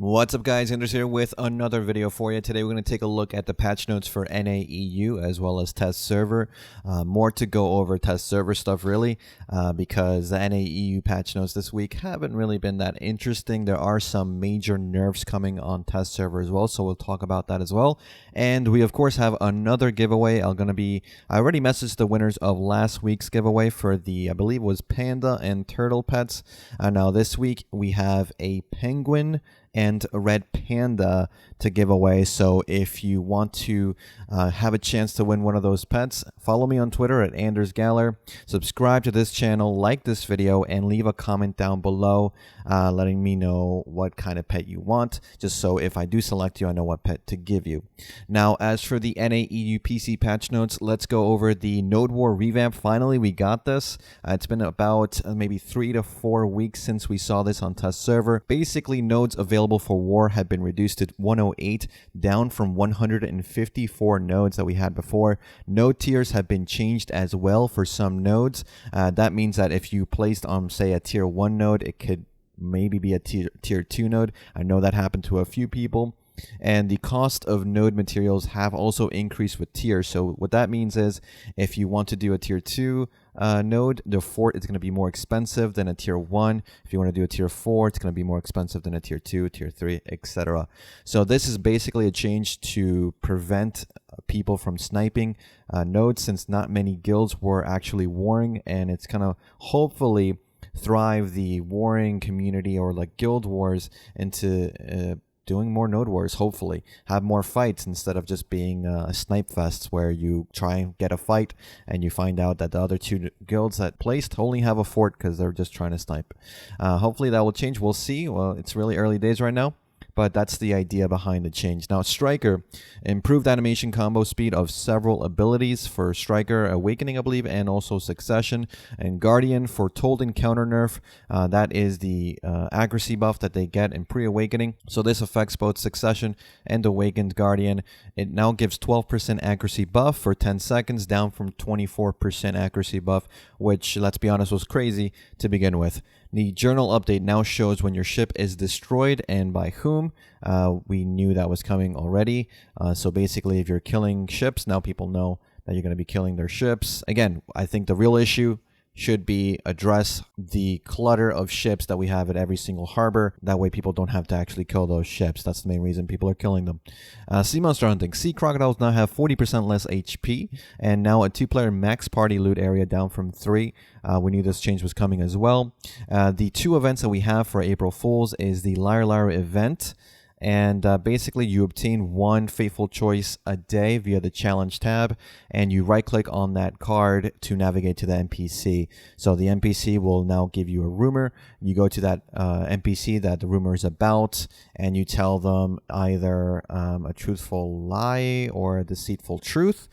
What's up guys, Anders here with another video for you. Today we're going to take a look at the patch notes for NAEU as well as test server. More to go over test server stuff really because the NAEU patch notes this week haven't really been that interesting. There are some major nerfs coming on test server as well, so we'll talk about that as well. And we of course have another giveaway. I already messaged the winners of last week's giveaway for the, I believe it was panda and turtle pets. Now this week we have a penguin and a red panda to give away. So if you want to have a chance to win one of those pets, follow me on Twitter at Anders Galler, subscribe to this channel, like this video, and leave a comment down below letting me know what kind of pet you want, just so if I do select you, I know what pet to give you. Now, as for the NAEU PC patch notes, let's go over the Node War revamp. Finally, we got this. It's been about maybe 3 to 4 weeks since we saw this on test server. Basically, nodes available for war have been reduced to 108, down from 154 nodes that we had before. Node tiers have been changed as well for some nodes. That means that if you placed on, say, a tier 1 node, it could maybe be a tier 2 node. I know that happened to a few people. And the cost of node materials have also increased with tiers. So what that means is if you want to do a tier 2 node, the fort is going to be more expensive than a tier 1. If you want to do a tier 4, it's going to be more expensive than a tier 2, tier 3, etc. So this is basically a change to prevent people from sniping nodes, since not many guilds were actually warring, and it's going to hopefully thrive the warring community or like guild wars into doing more node wars, hopefully. Have more fights instead of just being snipe fests where you try and get a fight and you find out that the other two guilds that placed only have a fort because they're just trying to snipe. Hopefully that will change. We'll see. Well, it's really early days right now, but that's the idea behind the change. Now, Striker, improved animation combo speed of several abilities for Striker, Awakening, I believe, and also Succession, and Guardian for Told Encounter nerf. That is the accuracy buff that they get in pre-Awakening. So this affects both Succession and Awakened Guardian. It now gives 12% accuracy buff for 10 seconds, down from 24% accuracy buff, which, let's be honest, was crazy to begin with. The journal update now shows when your ship is destroyed and by whom. We knew that was coming already. So basically, if you're killing ships, now people know that you're going to be killing their ships. Again, I think the real issue should be address the clutter of ships that we have at every single harbor. That way people don't have to actually kill those ships. That's the main reason people are killing them. Sea monster hunting. Sea crocodiles now have 40% less HP, and now a 2-player max party loot area, down from 3. We knew this change was coming as well. The 2 events that we have for April Fools is the Liar Liar event, and basically you obtain 1 faithful choice a day via the challenge tab, and you right click on that card to navigate to the NPC. So the NPC will now give you a rumor. You go to that NPC that the rumor is about, and you tell them either a truthful lie or a deceitful truth,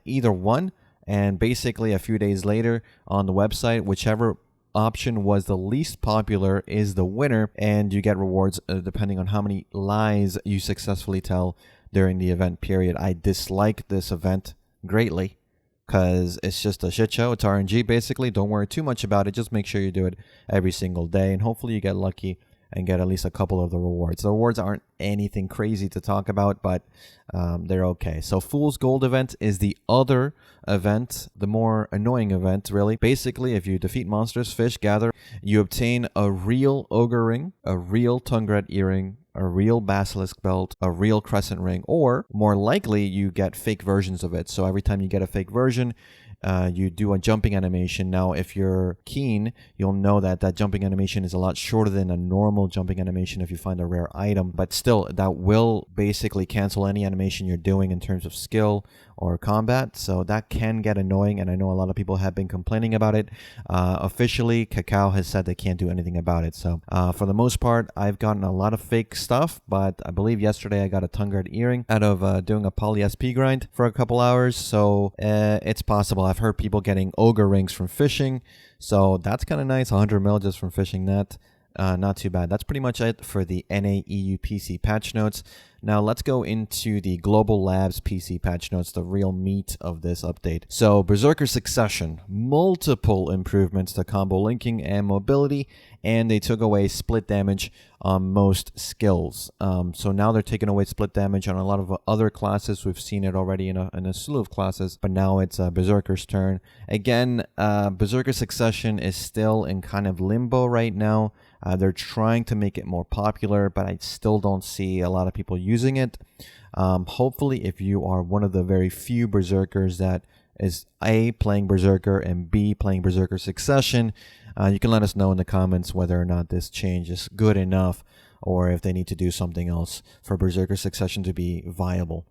either one. And basically a few days later on the website, whichever option was the least popular is the winner, and you get rewards depending on how many lies you successfully tell during the event period. I dislike this event greatly because it's just a shit show. It's RNG basically. Don't worry too much about it. Just make sure you do it every single day, and hopefully you get lucky and get at least a couple of the rewards. The rewards aren't anything crazy to talk about, but they're okay. So Fool's Gold event is the other event, the more annoying event, really. Basically, if you defeat monsters, fish, gather, you obtain a real ogre ring, a real tongue red earring, a real basilisk belt, a real crescent ring, or more likely you get fake versions of it. So every time you get a fake version, you do a jumping animation. Now, if you're keen, you'll know that that jumping animation is a lot shorter than a normal jumping animation if you find a rare item. But still, that will basically cancel any animation you're doing in terms of skill or combat. So that can get annoying, and I know a lot of people have been complaining about it. Officially, Kakao has said they can't do anything about it. So for the most part, I've gotten a lot of fake stuff, but I believe yesterday I got a tongue guard earring out of doing a poly SP grind for a couple hours. So it's possible. I've heard people getting ogre rings from fishing, so that's kind of nice. 100 mil just from fishing that. Not too bad. That's pretty much it for the NAEU PC patch notes. Now let's go into the Global Labs PC patch notes, the real meat of this update. So Berserker Succession, multiple improvements to combo linking and mobility, and they took away split damage on most skills. So now they're taking away split damage on a lot of other classes. We've seen it already in a slew of classes, but now it's Berserker's turn. Again, Berserker Succession is still in kind of limbo right now. They're trying to make it more popular, but I still don't see a lot of people using it. Hopefully, if you are one of the very few Berserkers that is A, playing Berserker, and B, playing Berserker Succession, you can let us know in the comments whether or not this change is good enough or if they need to do something else for Berserker Succession to be viable.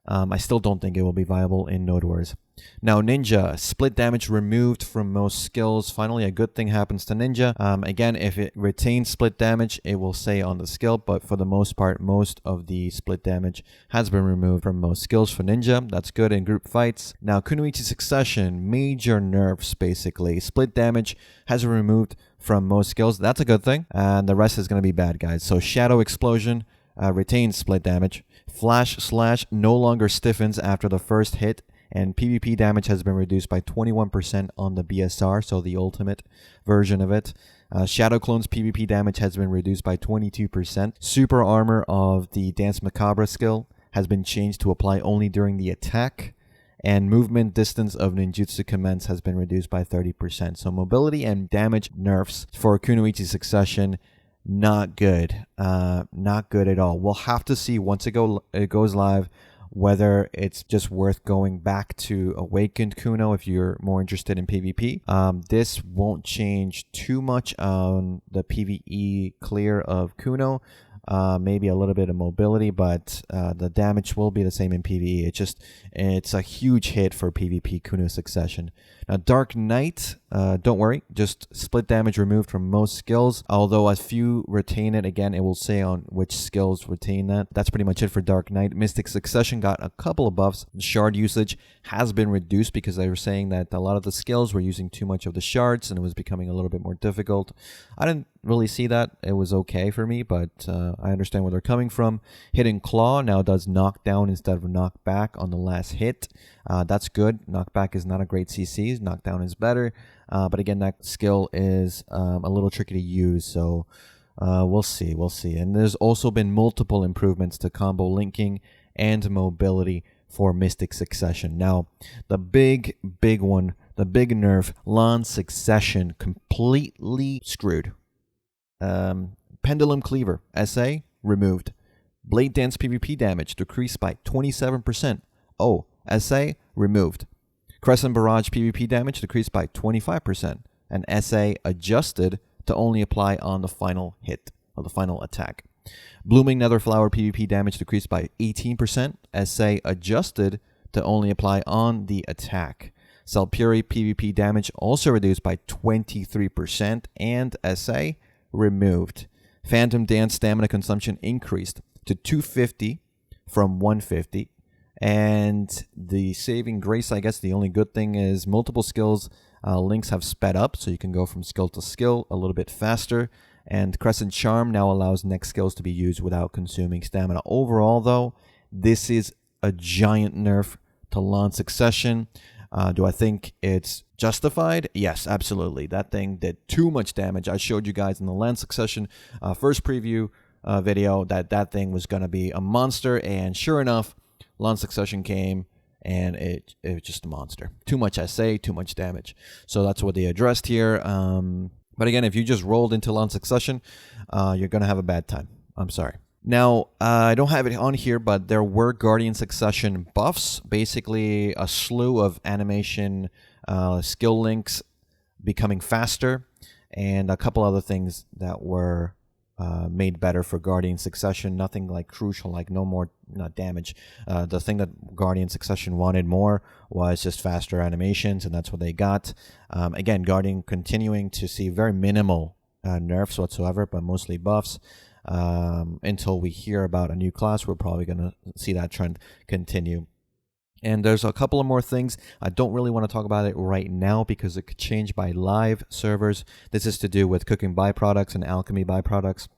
I still don't think it will be viable in Node Wars. Now, Ninja, split damage removed from most skills. Finally, a good thing happens to Ninja. Again, if it retains split damage, it will say on the skill, but for the most part, most of the split damage has been removed from most skills for Ninja. That's good in group fights. Now, Kunoichi Succession, major nerfs, basically. Split damage has been removed from most skills. That's a good thing, and the rest is going to be bad, guys. So, Shadow Explosion retains split damage. Flash Slash no longer stiffens after the first hit, and PvP damage has been reduced by 21% on the BSR, so the ultimate version of it. Shadow Clone's PvP damage has been reduced by 22%. Super Armor of the Dance Macabre skill has been changed to apply only during the attack, and movement distance of Ninjutsu Commence has been reduced by 30%. So mobility and damage nerfs for Kunoichi Succession, not good. Not good at all. We'll have to see once it goes live whether it's just worth going back to Awakened Kuno if you're more interested in PvP. This won't change too much on the PvE clear of Kuno. Maybe a little bit of mobility, but the damage will be the same in PvE. It's a huge hit for PvP Kuno Succession. Now, Dark Knight, don't worry, just split damage removed from most skills. Although a few retain it, again, it will say on which skills retain that. That's pretty much it for Dark Knight. Mystic Succession got a couple of buffs. Shard usage has been reduced because they were saying that a lot of the skills were using too much of the shards and it was becoming a little bit more difficult. I didn't really see that. It was okay for me, but I understand where they're coming from. Hidden Claw now does knockdown instead of knockback on the last hit. That's good. Knockback is not a great CC. Knockdown is better. But again, that skill is a little tricky to use, so we'll see. And there's also been multiple improvements to combo linking and mobility for Mystic Succession. Now, the big one, the big nerf, Lahn Succession, completely screwed. Pendulum Cleaver, SA, removed. Blade Dance PvP damage decreased by 27%. Oh, SA, removed. Crescent Barrage PvP damage decreased by 25%. And SA adjusted to only apply on the final hit, or the final attack. Blooming Netherflower PvP damage decreased by 18%. SA adjusted to only apply on the attack. Salpuri PvP damage also reduced by 23%. And SA removed. Phantom Dance stamina consumption increased to 250 from 150. And the saving grace, I guess the only good thing is multiple skills links have sped up, so you can go from skill to skill a little bit faster. And Crescent Charm now allows next skills to be used without consuming stamina. Overall, though, this is a giant nerf to Lahn Succession. Do I think it's justified? Yes, absolutely. That thing did too much damage. I showed you guys in the Lahn Succession first preview video that thing was going to be a monster, and sure enough, Lahn Succession came, and it was just a monster. Too much SA, too much damage. So that's what they addressed here. But again, if you just rolled into Lahn Succession, you're going to have a bad time. I'm sorry. Now, I don't have it on here, but there were Guardian Succession buffs. Basically, a slew of animation skill links becoming faster, and a couple other things that were made better for Guardian Succession. Nothing like crucial, like no more damage. The thing that Guardian Succession wanted more was just faster animations, and that's what they got. Again, Guardian continuing to see very minimal nerfs whatsoever, but mostly buffs. Until we hear about a new class, we're probably going to see that trend continue. And there's a couple of more things. I don't really want to talk about it right now because it could change by live servers. This is to do with cooking byproducts and alchemy byproducts.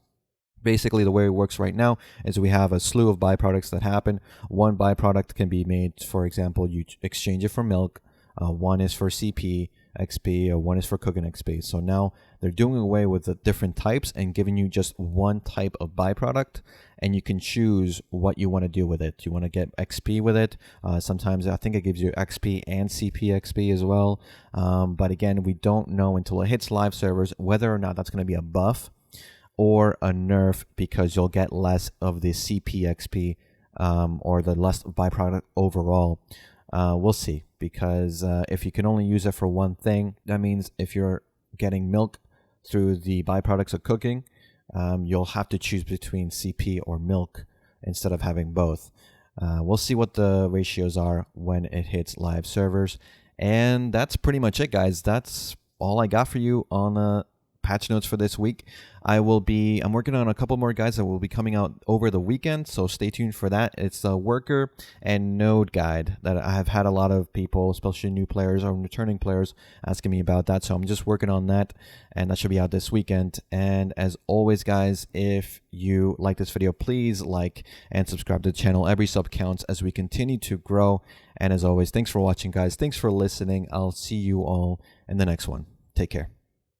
Basically, the way it works right now is we have a slew of byproducts that happen. One byproduct can be made, for example, you exchange it for milk. One is for CP XP, or one is for cooking XP. So now they're doing away with the different types and giving you just one type of byproduct, and you can choose what you want to do with it. You want to get XP with it. Sometimes I think it gives you XP and CP XP as well. But again, we don't know until it hits live servers whether or not that's going to be a buff or a nerf, because you'll get less of the CP XP or the less byproduct overall. We'll see, because if you can only use it for one thing, that means if you're getting milk through the byproducts of cooking, you'll have to choose between CP or milk instead of having both. We'll see what the ratios are when it hits live servers. And that's pretty much it, guys. That's all I got for you on patch notes for this week. I'm working on a couple more guides that will be coming out over the weekend, so stay tuned for that. It's a worker and node guide that I have had a lot of people, especially new players or returning players, asking me about that, so I'm just working on that, and that should be out this weekend. And as always, guys, if you like this video, please like and subscribe to the channel. Every sub counts as we continue to grow. And as always, thanks for watching, guys. Thanks for listening. I'll see you all in the next one. Take care.